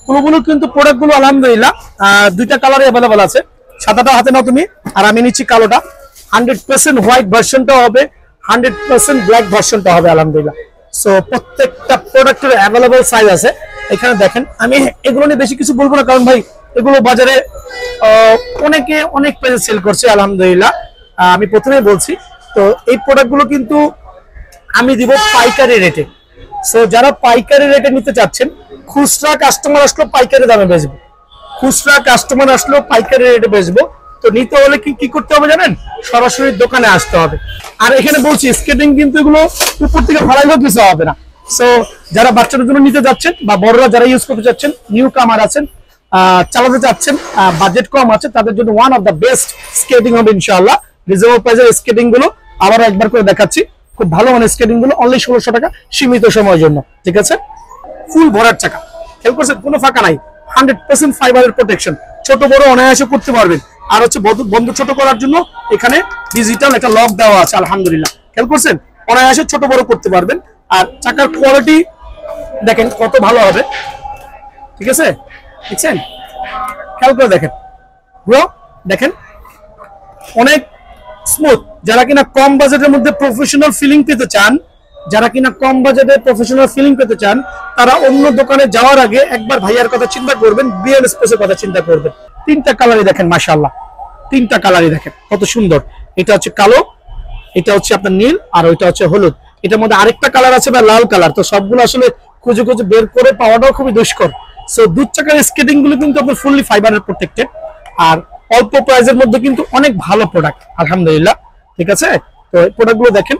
কোনগুলো কিন্তু প্রোডাক্টগুলো আলহামদুলিল্লাহ দুইটা কালারে अवेलेबल আছে। সাদাটা হাতে নাও তুমি, আর আমি নিচ্ছি কালোটা। 100% হোয়াইট ভার্সনটা হবে, 100% ব্ল্যাক ভার্সনটা হবে আলহামদুলিল্লাহ। সো প্রত্যেকটা প্রোডাক্টের अवेलेबल সাইজ আছে। এখানে দেখেন, আমি এগুলো নিয়ে বেশি কিছু বলবো না, কারণ ভাই এগুলো বাজারে অনেকে অনেক প্রাইসে সেল করছে আলহামদুলিল্লাহ। আমি প্রথমেই বলছি, তো এই প্রোডাক্টগুলো কিন্তু আমি দিব পাইকারি রেটে। সো যারা পাইকারি রেটে নিতে চাচ্ছেন, খুচরা কাস্টমার আসলো পাইকারি দামে বেচবো, খুচরা কাস্টমার আসলো পাইকারি রেটে বেচবো। তো নিতে হলে কি করতে হবে জানেন? সরাসরি দোকানে আসতে হবে। আর এখানে বলছি স্কেটিং কিন্তু এগুলো উপর থেকে ফলাইলেও কিছু হবে না। সো যারা বাচ্চাদের জন্য নিতে যাচ্ছেন বা বড়রা যারা ইউজ করতে চাচ্ছেন, নিউ কামার আছেন, চালাতে চাচ্ছেন, বাজেট কম আছে, তাদের জন্য one of the best skating হবে ইনশাআল্লাহ। রিজনেবল প্রাইসের স্কেটিং গুলো আবার একবার করে দেখাচ্ছি, খুব ভালো মানের স্কেটিং গুলো, অনলি 1600 টাকা সীমিত সময়ের জন্য, ঠিক আছে? ফুল ভরাট চাকা, খেয়াল করছেন কোনো ফাঁকা নাই, 100% ফাইবারের প্রোটেকশন, ছোট বড় অনায়াসে করতে পারবেন। আর হচ্ছে বন্ধ ছোট করার জন্য এখানে ডিজিটাল একটা লক দেওয়া আছে আলহামদুলিল্লাহ, খেয়াল করছেন, অনায়াসে ছোট বড় করতে পারবেন। আর চাকার কোয়ালিটি দেখেন কত ভালো হবে, ঠিক আছে? দেখছেন, খেয়াল করে দেখেন ব্রো, দেখেন অনেক স্মুথ। যারা কিনা কম বাজেটের মধ্যে প্রফেশনাল ফিলিং পেতে চান, যারা কিনা কম বাজেটে প্রফেশনাল ফিলিং পেতে চান, তারা অন্য দোকানে যাওয়ার আগে একবার ভাইয়ার কথা চিন্তা করবেন, বিএল স্পেসের কথা চিন্তা করবেন। তিনটা কালারই দেখেন মাশাআল্লাহ, তিনটা কালারই দেখেন কত সুন্দর। এটা হচ্ছে কালো, এটা হচ্ছে আপনার নীল, আর ওইটা হচ্ছে হলুদ। এটার মধ্যে আরেকটা কালার আছে বা লাল কালার। তো সবগুলো আসলে খুঁজে খুঁজে বের করে পাওয়াটাও খুবই দুষ্কর। সো দুই চাকার স্কেটিং গুলো কিন্তু আপনার ফুললি ফাইবারের প্রোটেক্টেড, আর অল্প প্রাইসের মধ্যে কিন্তু অনেক ভালো প্রোডাক্ট আলহামদুলিল্লাহ, ঠিক আছে? তো এই প্রোডাক্টগুলো দেখেন,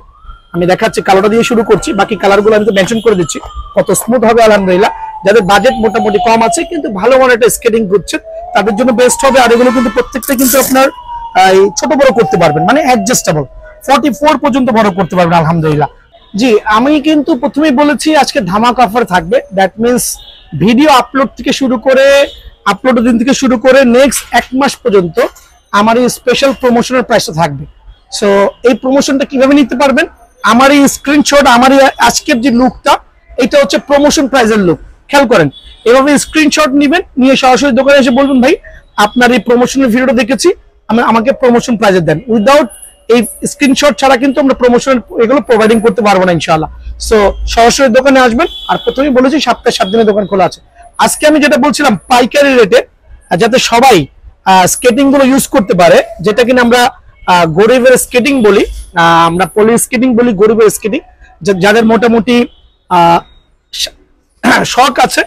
আমি দেখাচ্ছি, কালোটা দিয়ে শুরু করছি, বাকি কালারগুলো আমি তো মেনশন করে দিচ্ছি কত স্মুথ হবে আলহামদুলিল্লাহ। যাদের বাজেট মোটামুটি কম আছে কিন্তু ভালো মানের একটা স্কেটিং করছেন, তাদের জন্য বেস্ট হবে। আর এগুলো কিন্তু প্রত্যেকটা কিন্তু আপনার ছোট বড় করতে পারবেন, মানে অ্যাডজাস্টেবল, 44 পর্যন্ত বড় করতে পারবেন আলহামদুলিল্লাহ। জি, আমি কিন্তু প্রথমেই বলেছি আজকে ধামাকা অফার থাকবে। দ্যাট মিনস ভিডিও আপলোড থেকে শুরু করে, আপলোডের দিন থেকে শুরু করে নেক্সট 1 মাস পর্যন্ত আমার এই স্পেশাল প্রমোশনের প্রাইসটা থাকবে। সো এই প্রমোশনটা কিভাবে নিতে পারবেন? আমার এই স্ক্রিনশট, আমার এই আজকের যে লুকটা, এটা হচ্ছে প্রমোশন প্রাইজের লুক, খেয়াল করেন। এভাবে স্ক্রিনশট নেবেন, নিয়ে সরাসরি দোকানে এসে বলবেন, ভাই আপনার এই প্রমোশনের ভিডিওটা দেখেছি, আমাকে প্রমোশন প্রাইজে দেন। উইদাউট এই স্ক্রিনশট ছাড়া কিন্তু আমরা প্রমোশন এগুলো প্রোভাইডিং করতে পারবো না ইনশাআল্লাহ। সো সরাসরি দোকানে আসবেন। আর প্রথমেই বলেছি সপ্তাহে 7 দিনের দোকান খোলা আছে। আজকে আমি যেটা বলছিলাম পাইকারি রেটে, যাতে সবাই স্কেটিং গুলো ইউজ করতে পারে, যেটা কিনা আমরা গরিবের স্কেটিং বলি, আমরা পলি স্কেটিং বলি, গরিবের স্কেটিং। যাদের মোটামুটি শখ আছে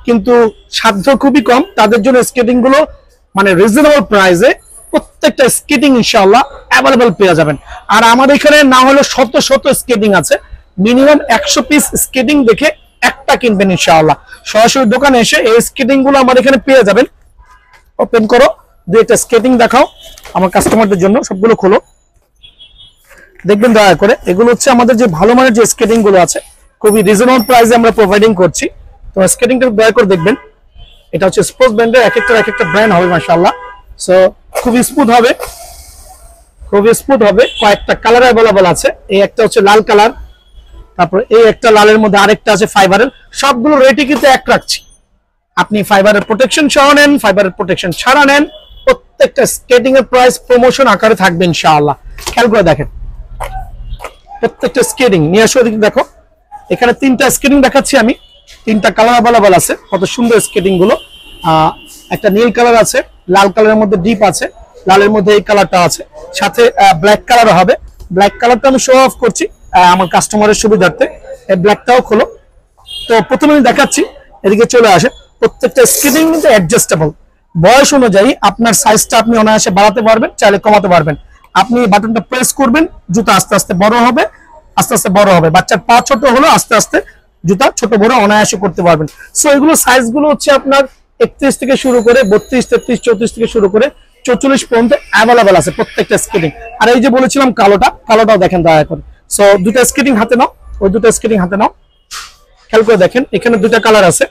কিন্তু সাধ্য খুবই কম, তাদের জন্য স্কেটিং গুলো মানে রিজনেবল প্রাইসে প্রত্যেকটা স্কেটিং ইনশাআল্লাহ অ্যাভেলেবল পেয়ে যাবেন। আর আমার এখানে না হলে শত শত স্কেটিং আছে, মিনিমাম 100 পিস স্কেটিং দেখে একটা কিনবেন ইনশাআল্লাহ। সরাসরি দোকানে এসে এই স্কেটিং গুলো আমার এখানে পেয়ে যাবেন। ওপেন করো, দুইটা স্কেটিং দেখাও আমার কাস্টমারদের জন্য, সবগুলো খোলো, দেখবেন দয়া করে। এগুলো হচ্ছে আমাদের যে ভালো মানের যে স্কেটিং গুলো আছে, খুবই রিজনেবল প্রাইসে আমরা প্রোভাইডিং করছি। তো স্কেটিংটা দয়া করে দেখবেন। এটা হচ্ছে স্পোর্টস ব্র্যান্ডের, এক একটা ব্র্যান্ড হবে মাশাআল্লাহ। সো খুবই স্মুথ হবে, খুবই স্মুথ হবে। কয়েকটা কালার অ্যাভেলেবল আছে, এই একটা হচ্ছে লাল কালার, তারপর এই একটা লালের মধ্যে আরেকটা আছে ফাইবারের। সবগুলো রেটে কিন্তু এক রাখছি, আপনি ফাইবারের প্রোটেকশন সহ নেন, ফাইবারের প্রোটেকশন ছাড়া নেন, প্রত্যেকটা স্কেটিং এর প্রাইস প্রমোশন আকারে থাকবে ইনশাআল্লাহ। খেয়াল করে দেখেন প্রত্যেকটা স্কেটিং নিয়ে আসো, দেখো এখানে 3টা স্কেটিং দেখাচ্ছি আমি, 3টা কালার অ্যাভেলেবল আছে, কত সুন্দর স্কেটিং গুলো। একটা নীল কালার আছে, লাল কালারের মধ্যে ডিপ আছে, লালের মধ্যে এই কালারটা আছে, সাথে ব্ল্যাক কালারও হবে। ব্ল্যাক কালারটা আমি শো অফ করছি আমার কাস্টমারের সুবিধার্থে। এই ব্ল্যাকটাও খোলো। তো প্রথমে আমি দেখাচ্ছি, এদিকে চলে আসে। প্রত্যেকটা স্কেটিং কিন্তু অ্যাডজাস্টেবল, বয়স অনুযায়ী আপনার সাইজটা আপনি অনায়াসে বাড়াতে পারবেন, চাইলে কমাতে পারবেন। আপনি বাটনটা প্রেস করবেন, জুতা আস্তে আস্তে বড় হবে, আস্তে আস্তে বড় হবে। বাচ্চার পা ছোট হলো, আস্তে আস্তে জুতা ছোট বড় অনায়াসে করতে পারবেন। সো এগুলো সাইজগুলো হচ্ছে আপনার 31 থেকে শুরু করে 32, 33, 34 থেকে শুরু করে 44 পর্যন্ত অ্যাভেলেবল আছে প্রত্যেকটা স্কেটিং। আর এই যে বলেছিলাম কালোটাও দেখেন দয়া করে। সো দুটা স্কেটিং হাতে নাও, ওই দুটা স্কেটিং হাতে নাও, খেয়াল করে দেখেন এখানে 2টা কালার আছে।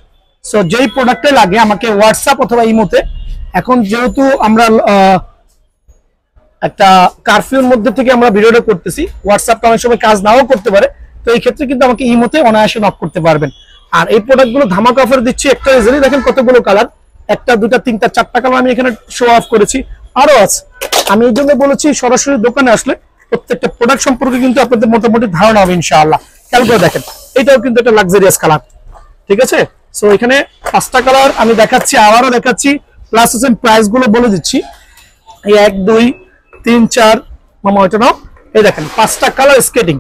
সো যেই প্রোডাক্টে লাগে আমাকে হোয়াটসঅ্যাপ অথবা ইমোতে, এখন যেহেতু আমরা একটা কারফিউর মধ্যে থেকে আমরা ভিডিওটা করতেছি, হোয়াটসঅ্যাপটা অনেক সময় কাজ নাও করতে পারে, তো এই ক্ষেত্রে কিন্তু আমাকে ইমোতে অনায়াসে নক করতে পারবেন। আর এই প্রোডাক্টগুলো ধামাকা অফার দিচ্ছি একটা রিজনই, দেখেন কতগুলো কালার, একটা দুটা তিনটা চারটা কালার আমি এখানে শো অফ করেছি, আরো আছে। আমি এই জন্য বলেছি সরাসরি দোকানে আসলে প্রত্যেকটা প্রোডাক্ট সম্পর্কে কিন্তু আপনাদের মোটামুটি ধারণা হবে ইনশাআল্লাহ। খেয়াল করে দেখেন, এটাও কিন্তু একটা লাক্সারিয়াস কালার, ঠিক আছে। সো এখানে 5টা কালার আমি দেখাচ্ছি, আবারও দেখাচ্ছি, প্লাস হচ্ছে প্রাইস গুলো বলে দিচ্ছি। এই 1 2 3 4 মামা ওইটা নাও, এই দেখেন 5টা কালার স্কেটিং,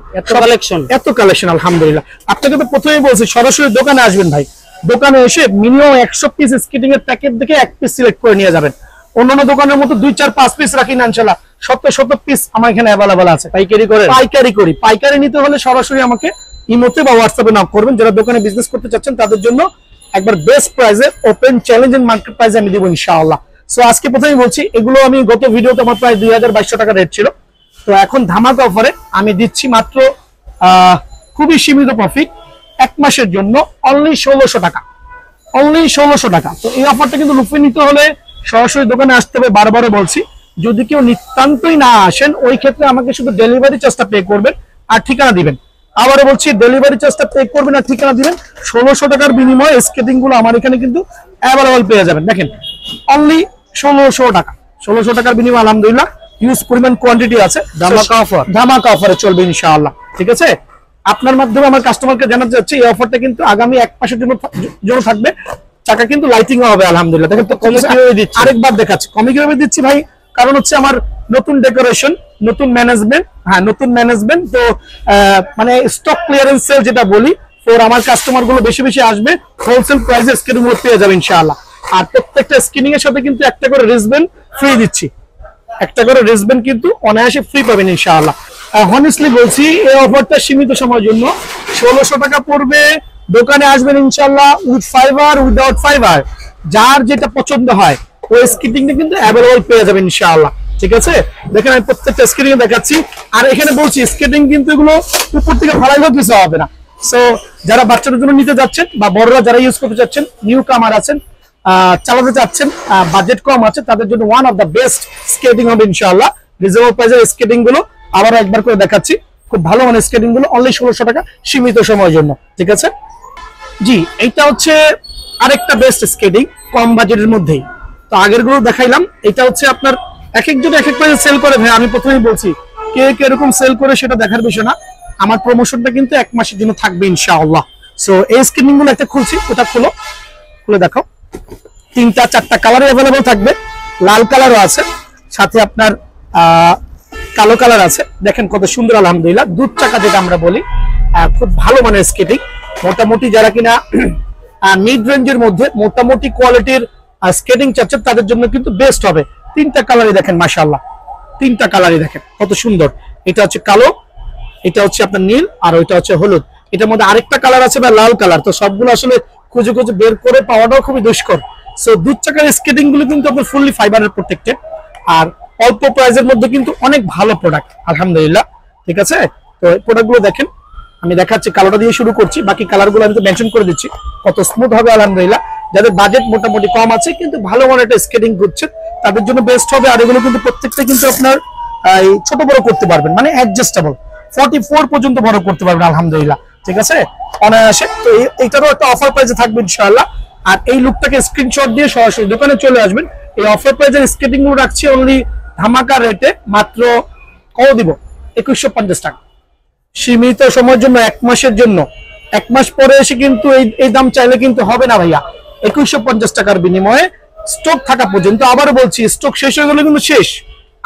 এত কালেকশন আলহামদুলিল্লাহ। আপনাকে তো প্রথমেই বলছি সরাসরি দোকানে আসবেন ভাই, দোকানে এসে মিনিমাম 100 পিস স্কেটিং এর প্যাকেট দেখে 1 পিস সিলেক্ট করে নিয়ে যাবেন। অন্যান্য দোকানের মতো 2 4 5 পিস রাখি না ইনশাআল্লাহ, 70 পিস আমার এখানে অ্যাভেলেবল আছে। পাইকারি করি, পাইকারি নিতে হলে সরাসরি আমাকে ইমোতে বা হোয়াটসঅ্যাপে নক করবেন। যারা দোকানে বিজনেস করতে চাচ্ছেন তাদের জন্য একবার বেস্ট প্রাইসে ওপেন চ্যালেঞ্জিং মার্কেট প্রাইসে আমি দিব ইনশাআল্লাহ। সো আজকে প্রথমেই বলছি, এগুলো আমি গত ভিডিওতে আমার প্রায় 2200 টাকা রেট ছিল, তো এখন ধামাকা অফারে আমি দিচ্ছি মাত্র খুবই সীমিত প্রফিট 1 মাসের জন্য অনলি 1600 টাকা, অনলি 1600 টাকা। তো এই অফারটা কিন্তু লুফে নিতে হলে সরাসরি দোকানে আসতে হবে। বারবার বলছি, যদি কেউ নিতান্তই না আসেন ওই ক্ষেত্রে আমাকে শুধু ডেলিভারি চার্জটা পে করবেন আর ঠিকানা দিবেন। আবারও বলছি, ডেলিভারি চার্জটা পে করবেন আর ঠিকানা দিবেন। 1600 টাকার বিনিময়ে স্কেটিং গুলো আমার এখানে কিন্তু অ্যাভেলেবল পেয়ে যাবেন। দেখেন অনলি 1600 টাকা, 1600 টাকার বিনিময়ে আলহামদুলিল্লাহ হিউজ পরিমাণ কোয়ান্টিটি আছে। ধামাকা অফারে চলবে ইনশাআল্লাহ, ঠিক আছে। আপনার মাধ্যমে আমার কাস্টমারকে জানাতে চাচ্ছি এই অফারটা কিন্তু আগামী 1 মাসের জন্য থাকবে। টাকা কিন্তু লাইটিং হবে আলহামদুলিল্লাহ। দেখেন তো কমে কিভাবে দিচ্ছি, আরেকবার দেখাচ্ছি কমে কিভাবে দিচ্ছি ভাই, কারণ হচ্ছে আমার নতুন ডেকোরেশন, নতুন ম্যানেজমেন্ট, হ্যাঁ নতুন ম্যানেজমেন্ট, তো মানে স্টক ক্লিয়ারেন্স সেল যেটা বলি, ফর আমার কাস্টমার গুলো বেশি বেশি আসবে, হোলসেল প্রাইসে স্কিনিং গুলো পেয়ে যাবে ইনশাআল্লাহ। আর প্রত্যেকটা স্কিনিং এর সাথে কিন্তু একটা করে রিসব্যান্ড ফ্রি দিচ্ছি, একটা করে রিসব্যান্ড কিন্তু অনায়াসে ফ্রি পাবেন ইনশাআল্লাহ। হনেস্টলি বলছি, এই অফারটা সীমিত সময়ের জন্য 1600 টাকা পড়বে। দোকানে আসবেন ইনশাআল্লাহ, উইথ ফাইবার উইদাউট ফাইবার, যার যেটা পছন্দ হয় ওই স্কেটিংটা কিন্তু অ্যাভেলেবল পেয়ে যাবেন ইনশাআল্লাহ, ঠিক আছে। দেখেন আমি প্রত্যেকটা স্কেটিং দেখাচ্ছি, আর এখানে বলছি স্কেটিং কিন্তু এগুলো উপর থেকে ফালাইলেও কিছু হবে না। সো যারা বাচ্চাদের জন্য নিতে যাচ্ছেন বা বড়রা যারা ইউজ করতে চাচ্ছেন, নিউ কামার আছেন, চালাতে চাচ্ছেন, বাজেট কম আছে, তাদের জন্য one of the best skating হবে ইনশাআল্লাহ। রিজনেবল প্রাইসের স্কেটিং গুলো আবার একবার করে দেখাচ্ছি, খুব ভালো মানের স্কেটিং গুলো অনলি 1600 টাকা সীমিত সময়ের জন্য, ঠিক আছে। জি, এইটা হচ্ছে আরেকটা বেস্ট স্কেটিং কম বাজেটের মধ্যেই। তো আগের গুলো দেখাইলাম, এটা হচ্ছে আপনার এক একজন এক এক প্রাইসে সেল করে ভাই। আমি প্রথমেই বলছি, কে কিরকম সেল করে সেটা দেখার বিষয় না, আমার প্রমোশনটা কিন্তু 1 মাসের জন্য থাকবে ইনশাআল্লাহ। সো এই স্কেটিং গুলো একটা খুলছি, ওটা খুলে দেখাও। 3টা 4টা কালার অ্যাভেলেবল থাকবে, লাল কালারও আছে, সাথে আপনার কালো কালার আছে। দেখেন কত সুন্দর আলহামদুলিল্লাহ, দুধ চাকা যেটা আমরা বলি, খুব ভালো মানের স্কেটিং। মোটামুটি যারা কিনা মিড রেঞ্জের মধ্যে মোটামুটি কোয়ালিটির স্কেটিং চাচ্ছেন তাদের জন্য কিন্তু বেস্ট হবে। 3টা কালারই দেখেন মাশাআল্লাহ, 3টা কালারই দেখেন কত সুন্দর। এটা হচ্ছে কালো, এটা হচ্ছে আপনার নীল, আর ওইটা হচ্ছে হলুদ। এটার মধ্যে আরেকটা কালার আছে বা লাল কালার, তো সবগুলো আসলে খুঁজে খুঁজে বের করে পাওয়াটাও খুবই দুষ্কর। সো দুধ চাকার স্কেটিং গুলো কিন্তু আপনার ফুললি ফাইবারের প্রোটেক্টেড, আর অল্প প্রাইসের মধ্যে কিন্তু অনেক ভালো প্রোডাক্ট আলহামদুলিল্লাহ, ঠিক আছে। তো এই প্রোডাক্ট গুলো দেখেন, আমি দেখাচ্ছি, কালোটা দিয়ে শুরু করছি, বাকি কালার গুলো আমি তো মেনশন করে দিচ্ছি কত স্মুথ হবে আলহামদুলিল্লাহ। যাদের বাজেট মোটামুটি কম আছে কিন্তু ভালো মানের একটা স্কেটিং করছে তাদের জন্য বেস্ট হবে। আর এগুলো কিন্তু প্রত্যেকটা কিন্তু আপনার ছোট বড় করতে পারবেন, মানে অ্যাডজাস্টেবল, 44 পর্যন্ত বড় করতে পারবেন আলহামদুলিল্লাহ, ঠিক আছে, অনায়াসে। তো এইটারও একটা অফার প্রাইসে থাকবে ইনশাআল্লাহ। আর এই লুকটাকে স্ক্রিনশট দিয়ে সরাসরি দোকানে চলে আসবেন। এই অফার প্রাইসের স্কেটিং গুলো রাখছি অনলি ধামাকা রেটে, মাত্র কত দিব, 2150 টাকা সীমিত সময়ের জন্য, 1 মাসের জন্য। 1 মাস পরে এসে কিন্তু এই দাম চাইলে কিন্তু হবে না ভাইয়া। 2150 টাকার বিনিময়ে স্টক থাকা পর্যন্ত, আবারও বলছি স্টক শেষ হয়ে গেলে কিন্তু শেষ।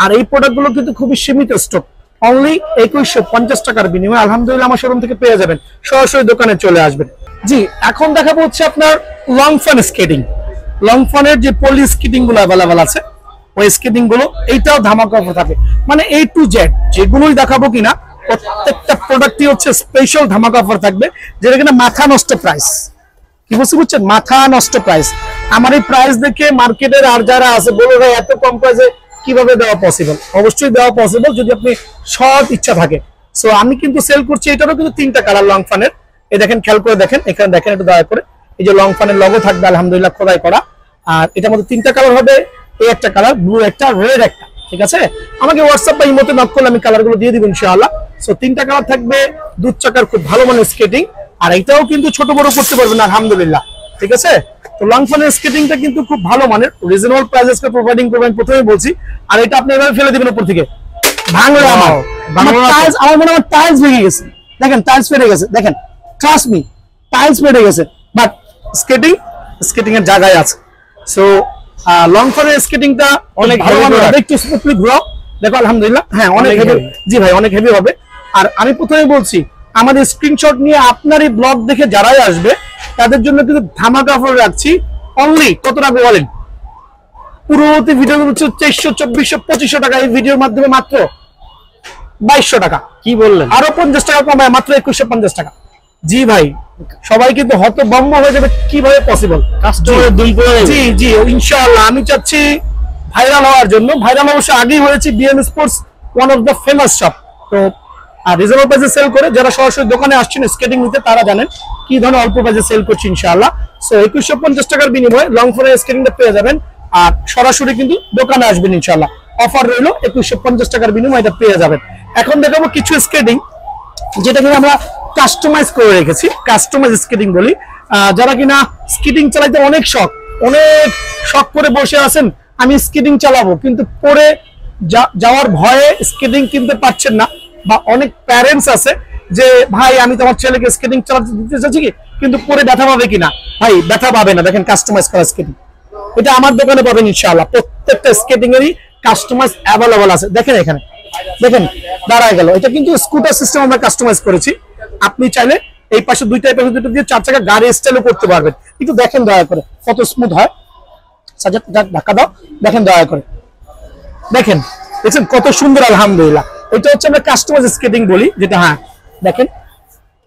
আর এই প্রোডাক্ট গুলো কিন্তু খুবই সীমিত স্টক, অনলি 2150 টাকার বিনিময়ে আলহামদুলিল্লাহ আমার শোরুম থেকে পেয়ে যাবেন। সরাসরি দোকানে চলে আসবেন। জি, এখন দেখাবো হচ্ছে আপনার লং ফান স্কেটিং। লং ফানের যে পলি স্কেটিং গুলো অ্যাভেলেবল আছে, ওই স্কেটিং গুলো এইটাও ধামাকা অফার থাকে, মানে A to Z যেগুলোই দেখাবো কিনা প্রত্যেকটা প্রোডাক্টই হচ্ছে স্পেশাল ধামাকা অফার থাকবে, যেটা কিনা মাথা নষ্ট প্রাইস। কি বুঝছেন, মাথা নষ্ট প্রাইস। আমার এই প্রাইস দেখে মার্কেটের আর যারা আছে বলে ভাই এত কম প্রাইসে কিভাবে দেওয়া পসিবল? অবশ্যই দেওয়া পসিবল যদি আপনি সৎ ইচ্ছা থাকে। সো আমি কিন্তু সেল করছি, এটারও কিন্তু 3টা কালার লং ফানের। এই দেখেন, খেয়াল করে দেখেন, এখানে দেখেন একটু দয়া করে, এই যে লং ফানের লগো থাকবে আলহামদুলিল্লাহ খোদাই করা। আর এটার মধ্যে 3টা কালার হবে, এই একটা কালার, ব্লু একটা, রেড একটা, ঠিক আছে। আমাকে হোয়াটসঅ্যাপ বা ইমোতে নক করলে আমি কালারগুলো দিয়ে দিব ইনশাআল্লাহ। সো 3টা কালার থাকবে, দুধ চাকার খুব ভালো মানের স্কেটিং, আর এটাও কিন্তু ছোট বড় করতে পারবেন আলহামদুলিল্লাহ, ঠিক আছে। তো লং ফানের স্কেটিংটা কিন্তু খুব ভালো মানের, রিজনেবল প্রাইসেস কে প্রোভাইডিং করবেন প্রথমে বলছি। আর এটা আপনি এভাবে ফেলে দিবেন উপর থেকে, ভাঙবে আমার টাইলস, আমার মনে হয় টাইলস ভেঙে গেছে, দেখেন টাইলস ফেটে গেছে, দেখেন ট্রাস্ট মি টাইলস ফেটে গেছে, বাট স্কেটিং এর জায়গায় আছে। সো লং ফানের স্কেটিংটা অনেক ভালো মানের হবে, একটু স্মুথলি ঘোরাও, দেখো আলহামদুলিল্লাহ, হ্যাঁ অনেক হেভি, জি ভাই অনেক হেভি হবে। আর আমি প্রথমে বলছি আমাদের স্ক্রিনশট নিয়ে আপনার এই ব্লগ দেখে যারাই আসবে তাদের জন্য কিন্তু ধামাকা অফার রাখছি। অনলি কত টাকা বলেন? পুরোতে ভিডিও হচ্ছে 2300, 2400, 2500 টাকা, এই ভিডিওর মাধ্যমে মাত্র 2200 টাকা। কি বললেন? আরো 50 টাকা কমায় মাত্র 2150 টাকা। জি ভাই, সবাই কিন্তু হতভম্ব হয়ে যাবে, কিভাবে পসিবল? কাস্টমারের দুই করে। জি জি ইনশাআল্লাহ, আমি চাচ্ছি ভাইরাল হওয়ার জন্য। ভাইরাল অবশ্য আগেই হয়েছে, BM sports one of the famous shop. তো আর রিজনেবল প্রাইসে সেল করে, যারা সরাসরি দোকানে আসছেন স্কেটিং নিতে তারা জানেন কি ধরনের অল্প প্রাইসে সেল করছি ইনশাআল্লাহ। সো 2150 টাকার বিনিময়ে লং ফোনের স্কেটিংটা পেয়ে যাবেন, আর সরাসরি কিন্তু দোকানে আসবেন ইনশাআল্লাহ। অফার রইলো 2150 টাকার বিনিময়ে এটা পেয়ে যাবেন। এখন দেখাবো কিছু স্কেটিং যেটা কিনা আমরা কাস্টমাইজ করে রেখেছি, কাস্টমাইজ স্কেটিং বলি। যারা কিনা স্কেটিং চালাইতে অনেক শখ করে বসে আছেন, আমি স্কেটিং চালাবো কিন্তু পরে যাওয়ার ভয়ে স্কেটিং কিনতে পারছেন না, বা অনেক প্যারেন্টস আছে যে ভাই আমি তোমার ছেলেকে স্কেটিং চালাতে দিতে চাচ্ছি কি, কিন্তু পরে ব্যথা পাবে কিনা। ভাই ব্যথা পাবে না, দেখেন কাস্টমাইজ করা স্কেটিং, এটা আমার দোকানে পাবেন ইনশাআল্লাহ। প্রত্যেকটা স্কেটিং এরই কাস্টমাইজ অ্যাভেলেবল আছে। দেখেন এখানে, দেখেন দাঁড়ায় গেল, এটা কিন্তু স্কুটার সিস্টেম আমরা কাস্টমাইজ করেছি। আপনি চাইলে এই পাশে দুইটা দিয়ে 4 চাকা গাড়ি স্টাইলও করতে পারবেন। একটু দেখেন দয়া করে কত স্মুথ হয়, সাজাত ধাক্কা দাও, দেখেন দয়া করে, দেখেন দেখছেন কত সুন্দর আলহামদুলিল্লাহ। এটা হচ্ছে আমরা কাস্টমাইজ স্কেটিং বলি যেটা, হ্যাঁ দেখেন।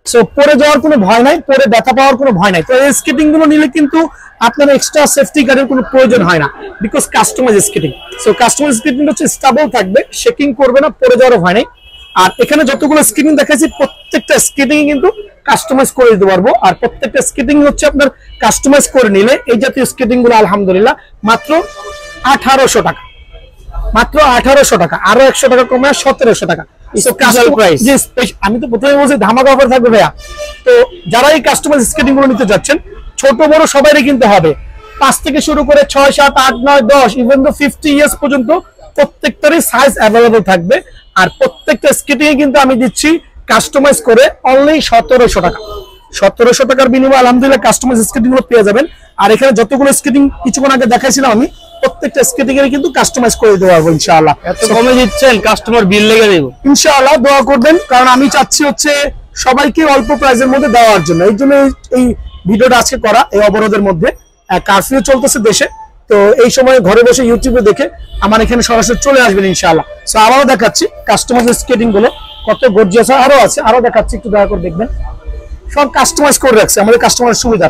সো পরে যাওয়ার কোনো ভয় নাই, পরে ব্যথা পাওয়ার কোনো ভয় নাই। তো এই স্কেটিং গুলো নিলে কিন্তু আপনার এক্সট্রা সেফটি গার্ডের কোনো প্রয়োজন হয় না, because customise skating. So customise skating হচ্ছে স্টেবল থাকবে, শেকিং করবে না, পরে যাওয়ার ভয় নাই। আর এখানে যতগুলো স্কেটিং দেখাচ্ছি প্রত্যেকটা স্কেটিং কিন্তু কাস্টমাইজ করে দিতে পারবো। আর প্রত্যেকটা স্কেটিং হচ্ছে আপনার কাস্টমাইজ করে নিলে এই জাতীয় স্কেটিং গুলো আলহামদুলিল্লাহ মাত্র 1800 টাকা, মাত্র 1800 টাকা, আরো 100 টাকা কমে 1700 টাকা। আমি তো প্রথমে বলছি ধামাকা অফার থাকবে ভাইয়া। তো যারা এই কাস্টমাইজ স্কেটিং গুলো নিতে যাচ্ছেন, ছোট বড় সবাইরই কিনতে হবে, 5 থেকে শুরু করে 6, 7, 8, 9, 10 ইভেন তো 50 ইয়ার্স পর্যন্ত প্রত্যেকটারই সাইজ অ্যাভেলেবল থাকবে। আর প্রত্যেকটা স্কেটিং এ কিন্তু আমি দিচ্ছি কাস্টমাইজ করে অনলি 1700 টাকা। 1700 টাকার বিনিময়ে আলহামদুলিল্লাহ কাস্টমাইজ স্কেটিং গুলো পেয়ে যাবেন। আর এখানে যতগুলো স্কেটিং কিছুক্ষণ আগে দেখাইছিলাম আমি, প্রত্যেকটা স্কেটিং এর কিন্তু কাস্টমাইজ করে দিতে পারবো ইনশাআল্লাহ। এত কমে দিচ্ছেন, কাস্টমার বিল লেগে দেব ইনশাআল্লাহ। দোয়া করবেন, কারণ আমি চাচ্ছি হচ্ছে সবাইকে অল্প প্রাইসের মধ্যে দেওয়ার জন্য। এই জন্য এই ভিডিওটা আজকে করা, এই অবরোধের মধ্যে। কারফিউ চলতেছে দেশে, তো এই সময় ঘরে বসে ইউটিউবে দেখে আমার এখানে সরাসরি চলে আসবেন ইনশাআল্লাহ। সো আবারও দেখাচ্ছি কাস্টমাইজ স্কেটিং গুলো কত গর্জিয়াস, আরো আছে, আরো দেখাচ্ছি, একটু দয়া করে দেখবেন। সব কাস্টমাইজ করে রাখছে আমাদের কাস্টমারের সুবিধা,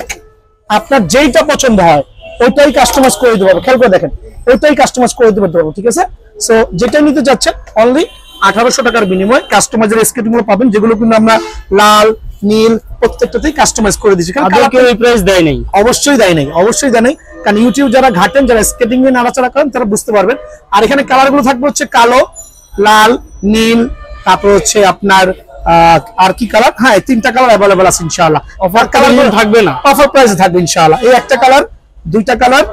আপনার যেইটা পছন্দ হয় ওইটাই কাস্টমাইজ করে দিতে পারবো। খেয়াল করে দেখেন, ওইটাই কাস্টমাইজ করে দিতে পারবো, ঠিক আছে। সো যেটা নিতে যাচ্ছেন অনলি 1800 টাকার বিনিময়ে কাস্টমাইজের স্কেটিং গুলো পাবেন, যেগুলো কিন্তু আমরা লাল নীল প্রত্যেকটাতেই কাস্টমাইজ করে দিচ্ছি। প্রাইস দেয় নাই, অবশ্যই দেয় নাই, অবশ্যই দেয় নাই, কারণ ইউটিউব যারা ঘাটেন, যারা স্কেটিং নিয়ে নাড়াচাড়া করেন তারা বুঝতে পারবেন। আর এখানে কালার গুলো থাকবে হচ্ছে কালো, লাল, নীল, তারপর হচ্ছে আপনার আর কি কালার, হ্যাঁ 3টা কালার অ্যাভেলেবল আছে ইনশাআল্লাহ। অফার কালার থাকবে না, অফার প্রাইসে থাকবে ইনশাআল্লাহ। এই একটা কালার, 2টা কালার,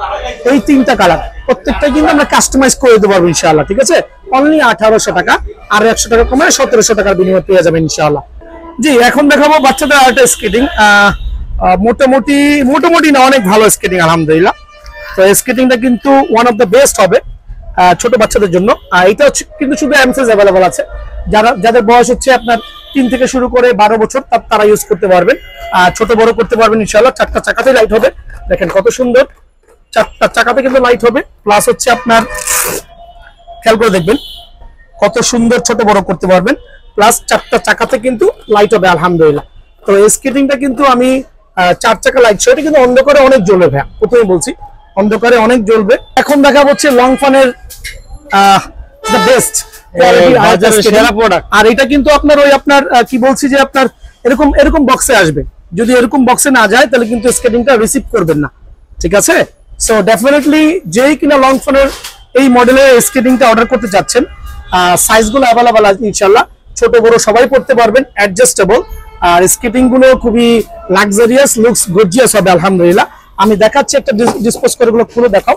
এই 3টা কালার প্রত্যেকটা কিন্তু আমরা কাস্টমাইজ করে দিতে পারবো ইনশাআল্লাহ, ঠিক আছে। অনলি 1800 টাকা, আর 100 টাকা কমে 1700 টাকার বিনিময়ে পেয়ে যাবেন ইনশাআল্লাহ। জি এখন দেখাবো বাচ্চাদের আরেকটা স্কেটিং, মোটামুটি না অনেক ভালো স্কেটিং আলহামদুলিল্লাহ। তো স্কেটিংটা কিন্তু ওয়ান অফ দ্য বেস্ট হবে ছোট বাচ্চাদের জন্য। এটা কিন্তু শুধু এমসাইজ অ্যাভেলেবল আছে, যাদের বয়স হচ্ছে আপনার 3 থেকে শুরু করে 12 বছর তারা ইউজ করতে পারবেন। ছোট বড় করতে পারবেন ইনশাআল্লাহ। 4টা চাকাতে লাইট হবে, দেখেন কত সুন্দর, 4টা চাকাতে কিন্তু লাইট হবে। প্লাস হচ্ছে আপনার খেয়াল করে দেখবেন কত সুন্দর ছোট বড় করতে পারবেন, প্লাস 4টা চাকাতে কিন্তু লাইট হবে আলহামদুলিল্লাহ। তো স্কেটিংটা কিন্তু আমি 4 চাকা লাইট সহ, এটা কিন্তু অন্ধকারে অনেক জ্বলবে ভাইয়া, প্রথমে বলছি অন্ধকারে অনেক জ্বলবে। এখন দেখা হচ্ছে লং ফানের দ্য বেস্ট আর এটা কিন্তু আপনার ওই আপনার কি বলছি যে আপনার এরকম বক্সে আসবে। যদি এরকম বক্সে না যায় তাহলে কিন্তু স্কেটিংটা রিসিভ করবেন না, ঠিক আছে। সো ডেফিনেটলি যেই কিনা লং ফোনের এই মডেলের স্কেটিংটা অর্ডার করতে যাচ্ছেন, সাইজগুলো অ্যাভেলেবল আছে ইনশাআল্লাহ। ছোট বড় সবাই পড়তে পারবেন, অ্যাডজাস্টেবল। আর স্কেটিং গুলো খুবই লাক্সারিয়াস, লুকস গর্জিয়াস হবে আলহামদুলিল্লাহ। আমি দেখাচ্ছি একটা ডিসপোজ করে গুলো খুলে দেখাও।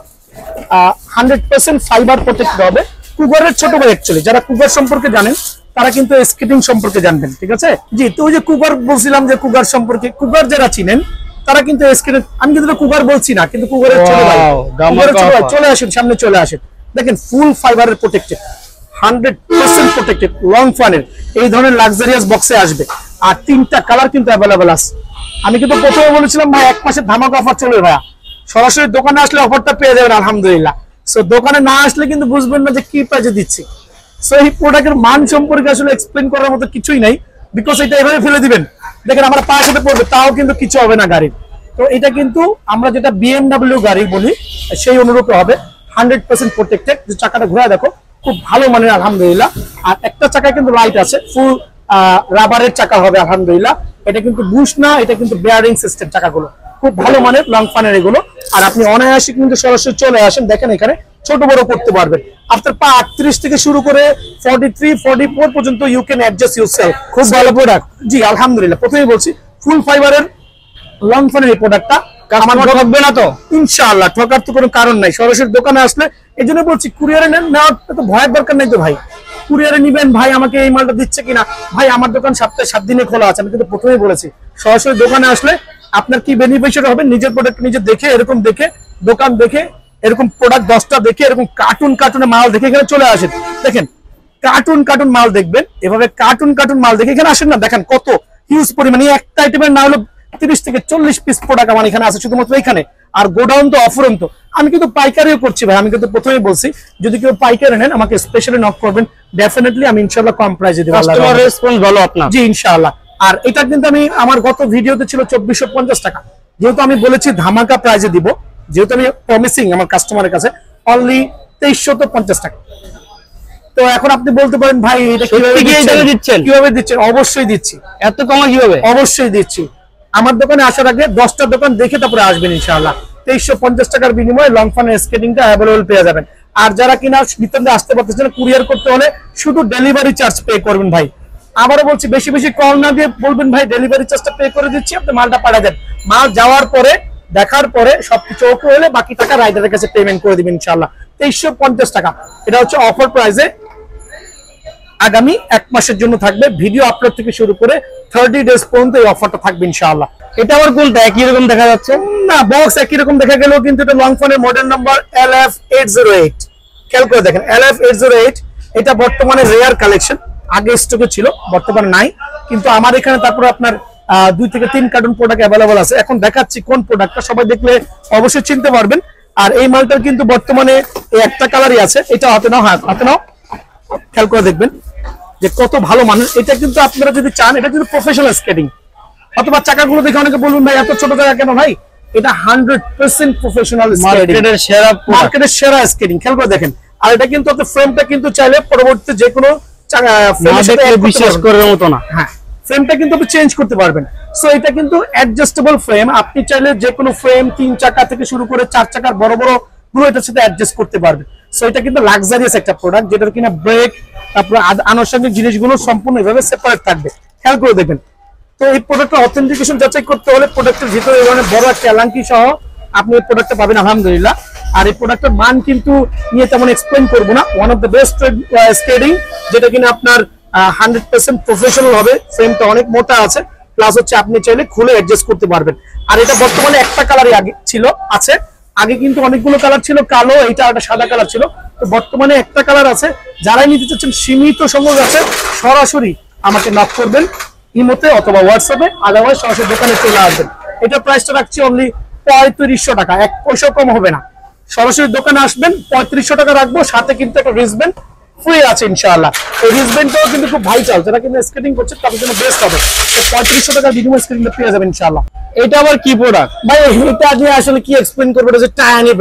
100% ফাইবার প্রোটেক্টেড হবে। কুগারের ছোট ভাই অ্যাকচুয়ালি, যারা কুগার সম্পর্কে জানেন তারা কিন্তু স্কেটিং সম্পর্কে জানবেন, ঠিক আছে? জি, তো ওই যে কুগার বলছিলাম যে কুগার সম্পর্কে, কুগার যারা চিনেন তারা কিন্তু স্কেটিং, আমি কিন্তু কুগার বলছি না, কিন্তু কুগারের ছোট ভাই, কুগারের ছোট ভাই চলে আসেন, সামনে চলে আসেন। দেখেন ফুল ফাইবারের প্রোটেক্টেড, 100% প্রোটেক্টেড, লং ফানের এই ধরনের লাক্সারিয়াস বক্সে আসবে। আর 3টা কালার কিন্তু অ্যাভেলেবল আছে। আমি কিন্তু প্রথমে বলেছিলাম ভাই 1 মাসের ধামাকা অফার চলবে ভাইয়া, সরাসরি দোকানে আসলে অফারটা পেয়ে যাবেন আলহামদুলিল্লাহ। সো দোকানে না আসলে কিন্তু বুঝবেন না যে কি প্রাইসে দিচ্ছি। সো এই প্রোডাক্টের মান সম্পর্কে আসলে এক্সপ্লেন করার মতো কিছুই নাই, বিকজ এটা এভাবে ফেলে দিবেন, দেখেন আমার পায়ের সাথে পড়বে, তাও কিন্তু কিছু হবে না গাড়ির। তো এটা কিন্তু আমরা যেটা BMW গাড়ি বলি সেই অনুরূপে হবে, 100% প্রোটেক্টেড। যে চাকাটা ঘুরে দেখো, খুব ভালো মানের আলহামদুলিল্লাহ। আর একটা চাকায় কিন্তু লাইট আছে, ফুল রাবারের চাকা হবে আলহামদুলিল্লাহ। এটা কিন্তু বুশ না, এটা কিন্তু বেয়ারিং সিস্টেম চাকাগুলো, খুব ভালো মানের লং ফানের এগুলো। আর আপনি অনায়াসে কিন্তু সরাসরি চলে আসেন, দেখেন এখানে ছোট বড় করতে পারবেন। আপনার পা 38 থেকে শুরু করে 43, 44 পর্যন্ত ইউ ক্যান অ্যাডজাস্ট ইউরসেলফ। খুব ভালো প্রোডাক্ট, জি আলহামদুলিল্লাহ। প্রথমেই বলছি ফুল ফাইবারের লং ফানের এই প্রোডাক্টটা আমার ঠকবে না তো, ইনশাআল্লাহ ঠকার তো কোনো কারণ নাই। সরাসরি দোকানে আসলে এই জন্য বলছি কুরিয়ারে নেওয়ার তো ভয়ের দরকার নেই তো ভাই। কুরিয়ারে নিবেন ভাই, আমাকে এই মালটা দিচ্ছে কিনা ভাই, আমার দোকান সপ্তাহে 7 দিনে খোলা আছে, আমি কিন্তু প্রথমেই বলেছি। সরাসরি দোকানে আসলে আপনার কি বেনিফিশিয়ারি হবে, নিজের প্রোডাক্ট নিজে দেখে, এরকম দেখে দোকান দেখে, এরকম প্রোডাক্ট 10টা দেখে, এরকম কার্টুনে মাল দেখে এখানে চলে আসেন। দেখেন কার্টুন মাল দেখবেন, এভাবে কার্টুন মাল দেখে এখানে আসেন না, দেখেন কত হিউজ পরিমাণে একটা আইটেমের না হলো 30 থেকে 40 পিস প্রোডাক্ট আমার এখানে আছে শুধুমাত্র এখানে। আর গোডাউন তো অফুরন্ত। আমি কিন্তু পাইকারিও করছি ভাই, আমি কিন্তু প্রথমেই বলছি যদি কেউ পাইকারি নেন আমাকে স্পেশালি নক করবেন, ডেফিনেটলি আমি ইনশাআল্লাহ কম প্রাইসে দেব। কাস্টমার রেসপন্স ভালো আপনার? জি ইনশাআল্লাহ। আর এটা কিন্তু আমি আমার গত ভিডিওতে ছিল 2450 টাকা, যেহেতু আমি বলেছি ধামাকা প্রাইসে দিব, যেহেতু আমি প্রমিসিং আমার কাস্টমারের কাছে, অনলি 2350 টাকা। তো এখন আপনি বলতে পারেন ভাই এটা কিভাবে দিচ্ছেন? অবশ্যই দিচ্ছি। এত কমে কিভাবে? অবশ্যই দিচ্ছি। আমার দোকানে আসার আগে 10টা দোকান দেখে তারপরে আসবেন ইনশাআল্লাহ। 2350 টাকার বিনিময়ে লং ফানের স্কেটিংটা অ্যাভেলেবল পেয়ে যাবেন। আর যারা কিনা ভিতরে আসতে পারতেছেন, কুরিয়ার করতে হলে শুধু ডেলিভারি চার্জ পে করবেন ভাই। আবারও বলছি, বেশি বেশি কল না দিয়ে বলবেন ভাই ডেলিভারি চার্জটা পে করে দিচ্ছি, আপনি মালটা পাঠিয়ে দেন। মাল যাওয়ার পরে দেখার পরে সবকিছু ওকে হলে বাকি টাকা রাইডারের কাছে পেমেন্ট করে দিবেন ইনশাআল্লাহ। 2350 টাকা, এটা হচ্ছে অফার প্রাইসে। আগামী 1 মাসের জন্য থাকবে, ভিডিও আপলোড থেকে শুরু করে 30 ডেজ পর্যন্ত এই অফারটা থাকবে ইনশাআল্লাহ। এটা আবার কোনটা একই রকম দেখা যাচ্ছে না, বক্স একই রকম দেখা গেলেও কিন্তু এটা লং ফোনের মডেল নাম্বার LF808। খেয়াল করে দেখেন LF808, এটা বর্তমানে রেয়ার কালেকশন, আগে স্টকে ছিল বর্তমানে নাই, কিন্তু আমার এখানে তারপরে আপনার 2 থেকে 3 কার্টুন প্রোডাক্ট অ্যাভেলেবল আছে। এখন দেখাচ্ছি কোন প্রোডাক্টটা, সবাই দেখলে অবশ্যই চিনতে পারবেন। আর এই মালটার কিন্তু বর্তমানে একটা কালারই আছে, এটা হাতে নাও, হাতে নাও, খেয়াল করে দেখবেন যে কত ভালো মানের। এটা কিন্তু আপনারা যদি চান, এটা কিন্তু প্রফেশনাল স্কেটিং। অথবা চাকাগুলো দেখে অনেকে বলবেন ভাই এত ছোট চাকা কেন? ভাই এটা 100% প্রফেশনাল মার্কেটের সেরা স্কেটিং। খেয়াল করে দেখেন। আর এটা কিন্তু আপনার ফ্রেমটা কিন্তু চাইলে পরবর্তীতে যে কোনো বিশ্বাস করার মতো না, হ্যাঁ ফ্রেমটা কিন্তু আপনি চেঞ্জ করতে পারবেন। সো এটা কিন্তু অ্যাডজাস্টেবল ফ্রেম, আপনি চাইলে যে কোনো ফ্রেম 3 চাকা থেকে শুরু করে 4 চাকার বড় বড় গুলো এটার সাথে অ্যাডজাস্ট করতে পারবেন। সো এটা কিন্তু লাক্সারিয়াস একটা প্রোডাক্ট, যেটার কিনা ব্রেক তারপরে আনুষঙ্গিক জিনিসগুলো সম্পূর্ণ এভাবে সেপারেট থাকবে। খেয়াল করে দেখবেন। তো এই প্রোডাক্টের অথেন্টিকেশন যাচাই করতে হলে প্রোডাক্টের ভিতরে এই ধরনের বড় একটা এলাঙ্কি সহ আপনি এই প্রোডাক্টটা পাবেন আলহামদুলিল্লাহ। আর এই প্রোডাক্টের মান কিন্তু নিয়ে তেমন এক্সপ্লেন করবো না, one of the best skating, যেটা কিনা আপনার 100% প্রফেশনাল হবে। ফ্রেমটা অনেক মোটা আছে, প্লাস হচ্ছে আপনি চাইলে খুলে অ্যাডজাস্ট করতে পারবেন। আর এটা বর্তমানে একটা কালারই আগে ছিল, আছে। আগে কিন্তু অনেকগুলো কালার ছিল, কালো, এইটা একটা সাদা কালার ছিল। তো বর্তমানে একটা কালার আছে। যারাই নিতে চাচ্ছেন সীমিত সংখ্যক আছে, সরাসরি আমাকে নক করবেন ইমোতে অথবা হোয়াটসঅ্যাপে, আদারওয়াইজ সরাসরি দোকানে চলে আসবেন। এটা প্রাইসটা রাখছি অনলি 3500 টাকা, 1 পয়সাও কম হবে না। সরাসরি দোকানে আসবেন, 3500 টাকা রাখবো, সাথে কিন্তু একটা রিস্টব্যান্ড ফ্রি আছে ইনশাআল্লাহ। এই রিস্টব্যান্ডটাও কিন্তু খুব ভাইটাল, যারা কিন্তু স্কেটিং করছে তাদের জন্য বেস্ট হবে। তো 3500 টাকা বিনিময়ে স্কেটিংটা পেয়ে যাবেন ইনশাআল্লাহ। এটা আবার কি প্রোডাক্ট ভাই? এটা নিয়ে আসলে কি এক্সপ্লেন করবো, এটা হচ্ছে টায়ানি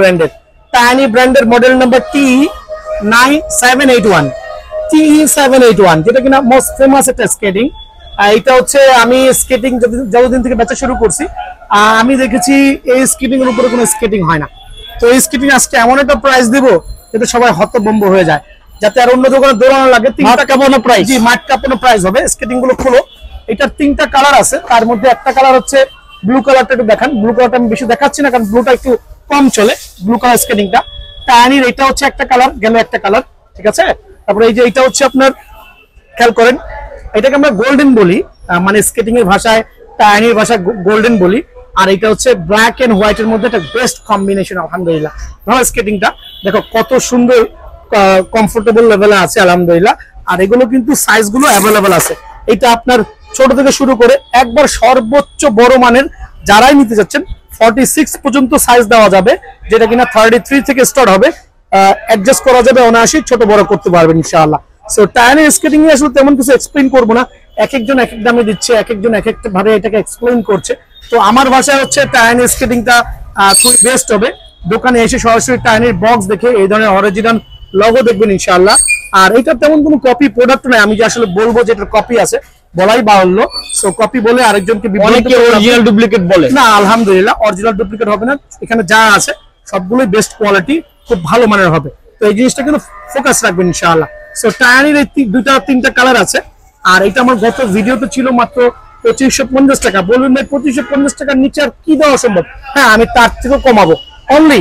ব্র্যান্ডের মডেল নাম্বার TE781, যেটা কিনা মোস্ট ফেমাস একটা স্কেটিং। এটা হচ্ছে আমি স্কেটিং যতদিন থেকে বেচা শুরু করছি, আমি দেখেছি এই স্কেটিং এর উপরে কোনো স্কেটিং হয় না। তো এই স্কেটিং আজকে এমন একটা প্রাইস দিব যাতে সবাই হতভম্ব হয়ে যায়, যাতে আর অন্য দোকানে দৌড়ানো লাগে। 3 টাকা প্রাইস, জি মাঠ কাঁপানো প্রাইস হবে। স্কেটিং গুলো খোলো, এটার 3টা কালার আছে, তার মধ্যে একটা কালার হচ্ছে ব্লু কালারটা, একটু দেখান। ব্লু কালারটা আমি বেশি দেখাচ্ছি না, কারণ ব্লুটা একটু কম চলে, ব্লু কালার স্কেটিংটা। টায়ানির এটা হচ্ছে একটা কালার, গেল একটা কালার, ঠিক আছে। তারপরে এই যে এটা হচ্ছে আপনার, খেয়াল করেন, এটাকে আমরা গোল্ডেন বলি, মানে স্কেটিং এর ভাষায়, টায়ানির ভাষায় গোল্ডেন বলি। আর এটা হচ্ছে ব্ল্যাক এন্ড হোয়াইট এর মধ্যে একটা বেস্ট কম্বিনেশন, আলহামদুলিল্লাহ। ভালো স্কেটিংটা দেখো কত সুন্দর, কমফোর্টেবল লেভেলে আছে আলহামদুলিল্লাহ। আর এগুলো কিন্তু সাইজ গুলো অ্যাভেলেবেল আছে। এটা আপনার ছোট থেকে শুরু করে একবার সর্বোচ্চ বড় মানের যারাই নিতে যাচ্ছেন 46 পর্যন্ত সাইজ দেওয়া যাবে, যেটা কিনা 33 থেকে স্টার্ট হবে। অ্যাডজাস্ট করা যাবে অনায়াসে, ছোট বড় করতে পারবেন ইনশাআল্লাহ। সো টায়ানির স্কেটিং এ আসলে তেমন কিছু এক্সপ্লেইন করবো না, এক একজন এক এক দামে দিচ্ছে, এক একজন এক একটা ভাবে এটাকে এক্সপ্লেইন করছে। তো আমার ভাষায় হচ্ছে টায়ানির স্কেটিংটা খুব বেস্ট হবে। দোকানে এসে সরাসরি টায়ানির বক্স দেখে এই ধরনের অরিজিনাল লগো দেখবেন ইনশাআল্লাহ। আর এটা তেমন কোনো কপি প্রোডাক্ট নয়, আমি যে আসলে বলবো যে এটার কপি আছে বলাই বাহুল্য। সো কপি বলে আরেকজনকে অনেকে অরিজিনাল ডুপ্লিকেট বলে, না আলহামদুলিল্লাহ অরিজিনাল ডুপ্লিকেট হবে না, এখানে যা আছে সবগুলোই বেস্ট কোয়ালিটি, খুব ভালো মানের হবে। তো এই জিনিসটা কিন্তু ফোকাস রাখবেন ইনশাআল্লাহ। সো টায়ানির এই 2-3টা কালার আছে। আর এটা আমার গত ভিডিওতে ছিল মাত্র 2550 টাকা। বলবেন ভাই 2550 টাকার নিচে আর কি দেওয়া সম্ভব? হ্যাঁ, আমি তার থেকেও কমাবো। অনলি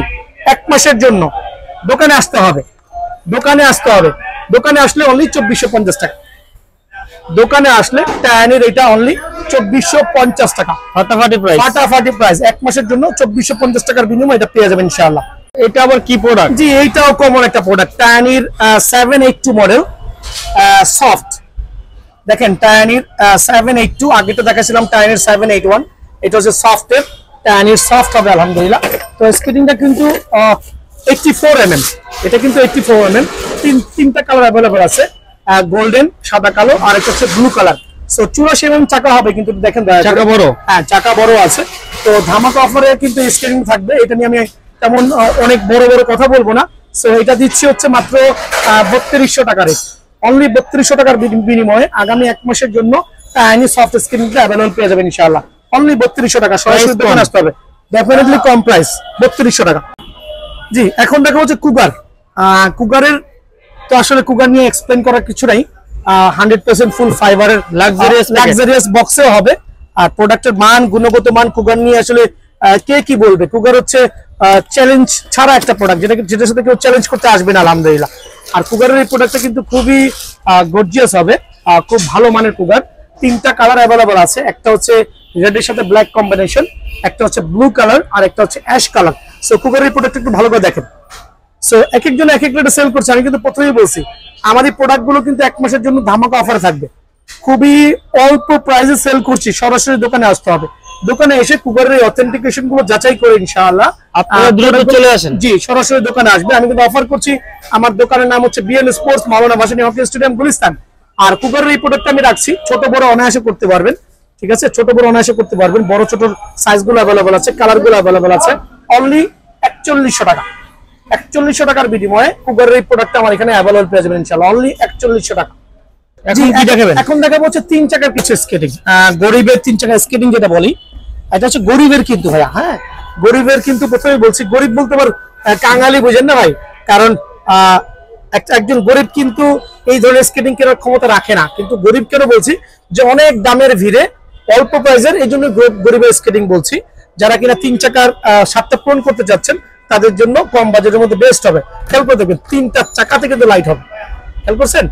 1 মাসের জন্য দোকানে আসতে হবে, দোকানে আসতে হবে। দোকানে আসলে অনলি 2450 টাকা। দোকানে আসলে টায়ানির এটা অনলি 2450 টাকা, ফাটাফাটি প্রাইস, ফাটাফাটি প্রাইস। 1 মাসের জন্য 2450 টাকার বিনিময়ে এটা পেয়ে যাবেন ইনশাআল্লাহ। এটা আবার কি প্রোডাক্ট? জি, এইটাও কমন একটা প্রোডাক্ট, টায়ানির 782 মডেল সফট। দেখেন টায়ানির 782, আগে তো দেখাছিলাম টায়ানির 781, এটা হচ্ছে সফটের, টায়ানির সফট হবে আলহামদুলিল্লাহ। তো স্কেটিংটা কিন্তু 84 mm, এটা কিন্তু 84 mm। তিনটা কালার অ্যাভেলেবল আছে, গোল্ডেন, সাদা কালো, আর একটা হচ্ছে ব্লু কালার। সো 84 mm চাকা হবে, কিন্তু দেখেন চাকা বড়, হ্যাঁ চাকা বড় আছে। তো ধামাকা অফারে কিন্তু স্কেটিং থাকবে, এটা নিয়ে আমি তেমন অনেক বড় বড় কথা বলবো না। সো এটা দিচ্ছি হচ্ছে মাত্র 3200 টাকা রেট, অনলি 3200 টাকার বিনিময়ে আগামী 1 মাসের জন্য টায়ানি সফট স্কেটিংটা অ্যাভেলেবল পেয়ে যাবেন ইনশাআল্লাহ। অনলি 3200 টাকা, সরাসরি দোকানে আসতে হবে, ডেফিনেটলি কম প্রাইস, 3200 টাকা। জি, এখন দেখা হচ্ছে কুগার। কুগারের তো আসলে কুগার নিয়ে এক্সপ্লেইন করার কিছু নাই, 100% ফুল ফাইবারের লাক্সারিয়াস বক্সেও হবে। আর প্রোডাক্টের মান, গুণগত মান কুগার নিয়ে আসলে কে কি বলবে? কুগার হচ্ছে চ্যালেঞ্জ ছাড়া একটা প্রোডাক্ট, যেটার সাথে কেউ চ্যালেঞ্জ করতে আসবে না আলহামদুলিল্লাহ। আর কুগারের এই প্রোডাক্টটা কিন্তু খুবই গর্জিয়াস হবে, খুব ভালো মানের কুগার। 3টা কালার অ্যাভেলেবল আছে, একটা হচ্ছে রেডের সাথে ব্ল্যাক কম্বিনেশন, একটা হচ্ছে ব্লু কালার, আর একটা হচ্ছে অ্যাশ কালার। সো কুগারের এই প্রোডাক্টটা একটু ভালো করে দেখেন। সো এক একজন এক এক রেটে সেল করছে, আমি কিন্তু প্রথমেই বলছি আমার এই প্রোডাক্টগুলো কিন্তু 1 মাসের জন্য ধামাকা অফার থাকবে, খুবই অল্প প্রাইসে সেল করছি। সরাসরি দোকানে আসতে হবে, দোকানে এসে কুগারের এই অথেন্টিকেশন গুলো যাচাই করে ইনশাআল্লাহ আপনারা দ্রুত চলে আসেন। জি, সরাসরি দোকানে আসবে। আমি কিন্তু অফার করছি, আমার দোকানের নাম হচ্ছে বিএন স্পোর্টস, মাওলানা ভাসানী হকি স্টেডিয়াম, গুলিস্তান। আর কুগারের এই প্রোডাক্টটা আমি রাখছি, ছোট বড় অনায়াসে করতে পারবেন, ঠিক আছে, ছোট বড় অনায়াসে করতে পারবেন। বড় ছোট সাইজ গুলো অ্যাভেলেবল আছে, কালার গুলো অ্যাভেলেবল আছে। অনলি 4100 টাকা, 4100 টাকার বিনিময়ে কুগারের এই প্রোডাক্টটা আমার এখানে অ্যাভেলেবল পেয়ে যাবেন ইনশাআল্লাহ, অনলি 4100 টাকা। এখন দেখাবো হচ্ছে 3 চাকার কিছু স্কেটিং, গরিবের 3 চাকার স্কেটিং যেটা বলি, এটা হচ্ছে গরিবের কিন্তু ভাইয়া। হ্যাঁ, গরিবের কিন্তু প্রথমে বলছি, গরিব বলতে পার কাঙালি বুঝেন না ভাই, কারণ একজন গরিব কিন্তু এই ধরনের স্কেটিং কেনার ক্ষমতা রাখে না। কিন্তু গরিব কেন বলছি, যে অনেক দামের ভিড়ে অল্প প্রাইসের, এই জন্য গরিবের স্কেটিং বলছি। যারা কিনা 3 চাকার স্বাদটা পূরণ করতে যাচ্ছেন তাদের জন্য কম বাজেটের মধ্যে বেস্ট হবে। খেয়াল করে দেখবেন 3টা চাকাতে কিন্তু লাইট হবে, খেয়াল করছেন?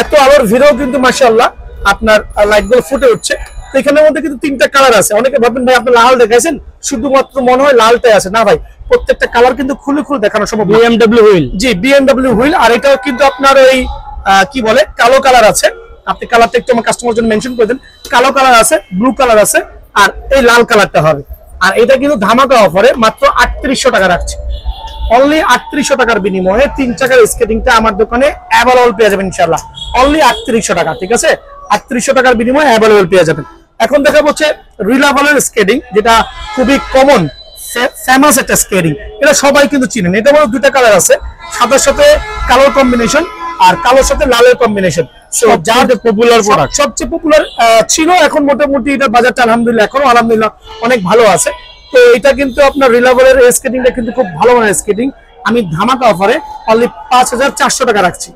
এত আলোর ভিড়েও কিন্তু মাশাআল্লাহ আপনার লাইট গুলো ফুটে উঠছে। তো এখানের মধ্যে কিন্তু 3টা কালার আছে। অনেকে ভাববেন ভাই আপনি লাল দেখাইছেন, শুধুমাত্র মনে হয় লালটাই আছে, না ভাই, প্রত্যেকটা কালার কিন্তু খুলে খুলে দেখানো সম্ভব। বিএমডব্লিউ হুইল, জি বিএমডব্লিউ হুইল। আর এটাও কিন্তু আপনার ওই কি বলে কালো কালার আছে, আপনি কালারটা একটু আমার কাস্টমার জন্য মেনশন করে দেন। কালো কালার আছে, ব্লু কালার আছে, আর এই লাল কালারটা হবে। আর এটা কিন্তু ধামাকা অফারে মাত্র 3800 টাকা রাখছে, অনলি 3800 টাকার বিনিময়ে 3 চাকার স্কেটিংটা আমার দোকানে অ্যাভেলেবল পেয়ে যাবেন ইনশাআল্লাহ, অনলি 3800 টাকা, ঠিক আছে? 3800 টাকার বিনিময়ে অ্যাভেলেবল পেয়ে যাবেন। এখন দেখা হচ্ছে রিলাভেলের স্কেটিং, যেটা খুবই কমন ফেমাস একটা স্কেটিং, এটা সবাই কিন্তু চিনেন। এটা বড় 2টা কালার আছে, সাদার সাথে কালোর কম্বিনেশন আর কালোর সাথে লালের কম্বিনেশন। পপুলার প্রোডাক্ট, সবচেয়ে পপুলার ছিল, এখন মোটামুটি এটার বাজারটা আলহামদুলিল্লাহ এখনো আলহামদুলিল্লাহ অনেক ভালো আছে। তো এটা কিন্তু আপনার রিলাভেলের স্কেটিংটা কিন্তু খুব ভালো মানের স্কেটিং। আমি ধামাকা অফারে অনলি 5400 টাকা রাখছি,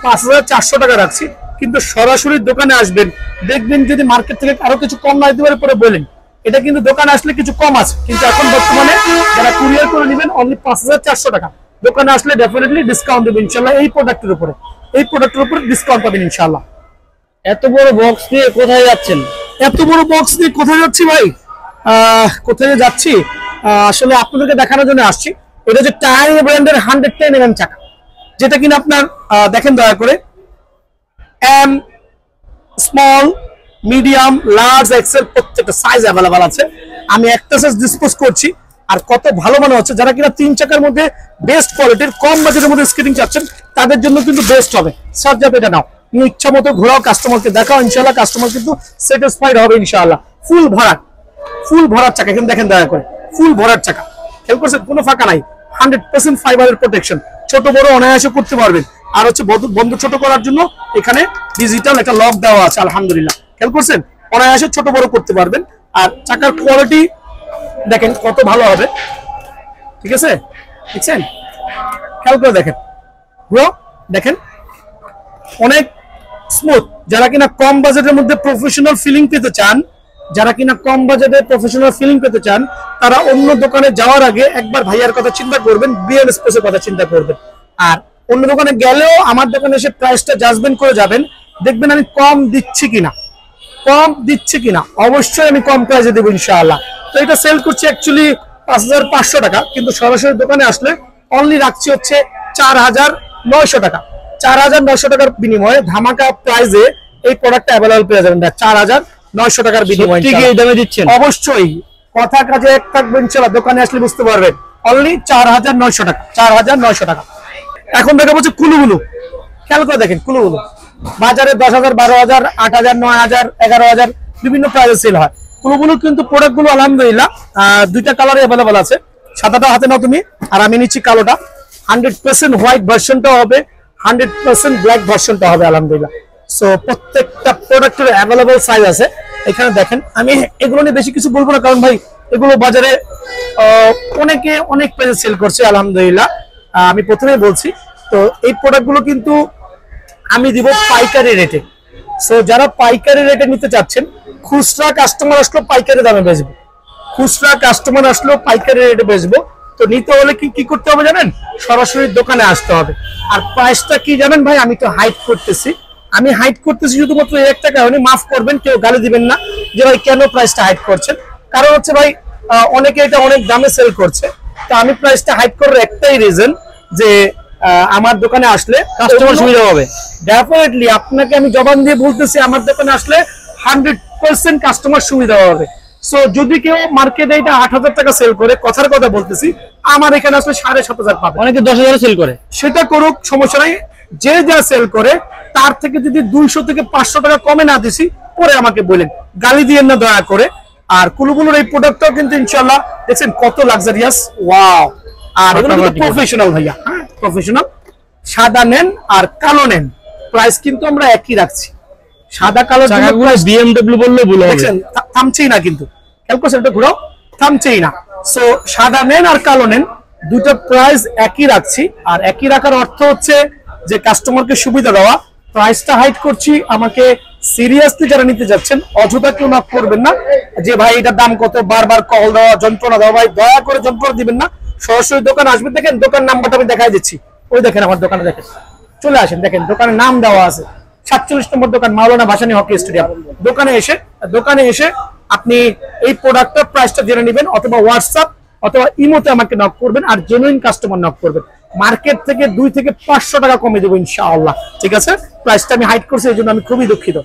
5400 টাকা রাখছি। কিন্তু সরাসরি দোকানে আসবেন, দেখবেন যদি মার্কেট থেকে আরো কিছু কম না দিতে পারে পরে বলেন। এটা কিন্তু দোকানে আসলে কিছু কম আছে, কিন্তু এখন বর্তমানে যারা কুরিয়ার করে নেবেন অনলি 5400 টাকা। দোকানে আসলে ডেফিনেটলি ডিসকাউন্ট দেবেন ইনশাআল্লাহ। এই প্রোডাক্টের উপরে ডিসকাউন্ট পাবেন ইনশাআল্লাহ। এত বড় বক্স নিয়ে কোথায় যাচ্ছেন? এত বড় বক্স নিয়ে কোথায় যাচ্ছি ভাই? কোথায় যাচ্ছি আসলে আপনাদেরকে দেখানোর জন্য আসছি। এটা হচ্ছে টাইম ব্র্যান্ডের 110 mm চাকা, যেটা কিনা আপনার দেখেন দয়া করে M, small, medium, large, XL প্রত্যেকটা সাইজ অ্যাভেলেবল আছে। আমি একটা সাইজ ডিসপোজ করছি, আর কত ভালো মনে হচ্ছে যারা কিনা 3 চাকার মধ্যে বেস্ট কোয়ালিটির কম বাজেটের মধ্যে স্কেটিং চাচ্ছেন তাদের জন্য কিন্তু বেস্ট হবে। স্যার যাবে এটা নাও, তুমি ইচ্ছা মতো ঘোরাও, কাস্টমারকে দেখাও, ইনশাআল্লাহ কাস্টমার কিন্তু স্যাটিসফাইড হবে ইনশাআল্লাহ। ফুল ভরাট চাকা, কিন্তু দেখেন দয়া করে ফুল ভরাট চাকা, খেয়াল করছেন কোনো ফাঁকা নাই, 100% ফাইবারের প্রোটেকশন, ছোট বড় অনায়াসে করতে পারবেন। আর হচ্ছে বন্ধ ছোট করার জন্য এখানে ডিজিটাল একটা লক দেওয়া আছে আলহামদুলিল্লাহ, খেয়াল করছেন অনায়াসে ছোট বড় করতে পারবেন। আর চাকার কোয়ালিটি দেখেন কত ভালো হবে, ঠিক আছে দেখছেন, খেয়াল করে দেখেন ব্রো, দেখেন অনেক স্মুথ। যারা কিনা কম বাজেটের মধ্যে প্রফেশনাল ফিলিং পেতে চান, তারা অন্য দোকানে যাওয়ার আগে একবার ভাইয়ার কথা চিন্তা করবেন, বিএল স্পেসের কথা চিন্তা করবেন। আর অন্য দোকানে গেলেও আমার দোকানে এসে প্রাইসটা জাজমেন্ট করে যাবেন, দেখবেন আমি কম দিচ্ছি কিনা, অবশ্যই আমি কম প্রাইসে দেবো ইনশাআল্লাহ। তো এটা সেল করছি অ্যাকচুয়ালি 5500 টাকা, কিন্তু সরাসরি দোকানে আসলে অনলি রাখছি হচ্ছে 4900 টাকা। 4900 টাকার বিনিময়ে ধামাকা প্রাইসে এই প্রোডাক্টটা অ্যাভেলেবল পেয়ে যাবেন 4900 টাকার বিনিময়ে। এই দামে দিচ্ছেন? অবশ্যই, কথা কাজে এক থাকবেন ইনশাআল্লাহ, দোকানে আসলে বুঝতে পারবেন। অনলি 4900 টাকা, 4900 টাকা। এখন দেখা হচ্ছে কুলুগুলো, খেয়াল করে দেখেন কুলুগুলো বাজারে 10,000, 12,000, 8,000, 9,000, 11,000 বিভিন্ন প্রাইসে সেল হয়। কুলুগুলো কিন্তু প্রোডাক্টগুলো আলহামদুলিল্লাহ দুইটা কালারে অ্যাভেলেবল আছে। সাদাটা হাতে নাও তুমি, আর আমি নিচ্ছি কালোটা। 100% হোয়াইট ভার্সনটা হবে, 100% ব্ল্যাক ভার্সনটা হবে আলহামদুলিল্লাহ। সো প্রত্যেকটা প্রোডাক্টের অ্যাভেলেবল সাইজ আছে এখানে দেখেন। আমি এগুলো নিয়ে বেশি কিছু বলবো না, কারণ ভাই এগুলো বাজারে অনেকে অনেক প্রাইসে সেল করছে আলহামদুলিল্লাহ। আমি প্রথমেই বলছি, তো এই প্রোডাক্টগুলো কিন্তু আমি দিব পাইকারি রেটে। সো যারা পাইকারি রেটে নিতে চাচ্ছেন, খুচরা কাস্টমার আসলেও পাইকারি দামে বেচবো, তো নিতে হলে কি করতে হবে জানেন? সরাসরি দোকানে আসতে হবে। আর প্রাইসটা কি জানেন ভাই, আমি তো হাইড করতেছি শুধুমাত্র এই একটা কারণে, মাফ করবেন, কেউ গালি দিবেন না যে ভাই কেন প্রাইসটা হাইড করছেন। কারণ হচ্ছে ভাই অনেকে এটা অনেক দামে সেল করছে, তো আমি প্রাইসটা হাইড করার একটাই রিজন যে আমার দোকানে আসলে কাস্টমার সুবিধা হবে। ডেফিনেটলি আপনাকে আমি জবান দিয়ে বলতেছি, আমার দোকানে আসলে 100% কাস্টমার সুবিধা হবে। সো যদি কেউ মার্কেটে এটা 8,000 টাকা সেল করে, কথার কথা বলতেছি, আমার এখানে আসলে 7,500 পাবে। অনেকে 10,000 সেল করে, সেটা করুক, সমস্যা নাই। যে যা সেল করে তার থেকে যদি 200 থেকে 500 টাকা কমে না দিছি, পরে আমাকে বলেন, গালি দিয়েন না দয়া করে। আর কুলুগুলোর এই প্রোডাক্টটাও কিন্তু ইনশাআল্লাহ দেখছেন কত লাক্সারিয়াস, ওয়াও। আর এগুলো কিন্তু প্রফেশনাল ভাইয়া, হ্যাঁ প্রফেশনাল। সাদা নেন আর কালো নেন, প্রাইস কিন্তু আমরা একই রাখছি। সাদা কালো BMW বললে ভুল হবে, দেখছেন থামছেই না, কিন্তু খেয়াল করছেন এটা ঘুরাও, থামছেই না। সো সাদা নেন আর কালো নেন, দুটো প্রাইস একই রাখছি। আর একই রাখার অর্থ হচ্ছে যে কাস্টমারকে সুবিধা দেওয়া। প্রাইসটা হাইড করছি, আমাকে সিরিয়াসলি যারা নিতে যাচ্ছেন অযথা কেউ নক করবেন না যে ভাই এটার দাম কত, বারবার কল দেওয়া, যন্ত্রণা দেওয়া। ভাই দয়া করে যন্ত্রণা দিবেন না, সরাসরি দোকানে আসবেন। দেখেন দোকান নাম্বারটা আমি দেখাই দিচ্ছি, ওই দেখেন আমার দোকানে, দেখেন চলে আসেন, দেখেন দোকানের নাম দেওয়া আছে, 47 নম্বর দোকান, মাওলানা ভাসানী হকি স্টেডিয়াম। দোকানে এসে আপনি এই প্রোডাক্টটার প্রাইসটা জেনে নেবেন, অথবা হোয়াটসঅ্যাপ অথবা ইমোতে আমাকে নক করবেন। আর জেনুইন কাস্টমার নক করবেন, মার্কেট থেকে 2 থেকে 500 টাকা কমে দেবো ইনশাআল্লাহ, ঠিক আছে? প্রাইসটা আমি হাইড করছি, এই জন্য আমি খুবই দুঃখিত।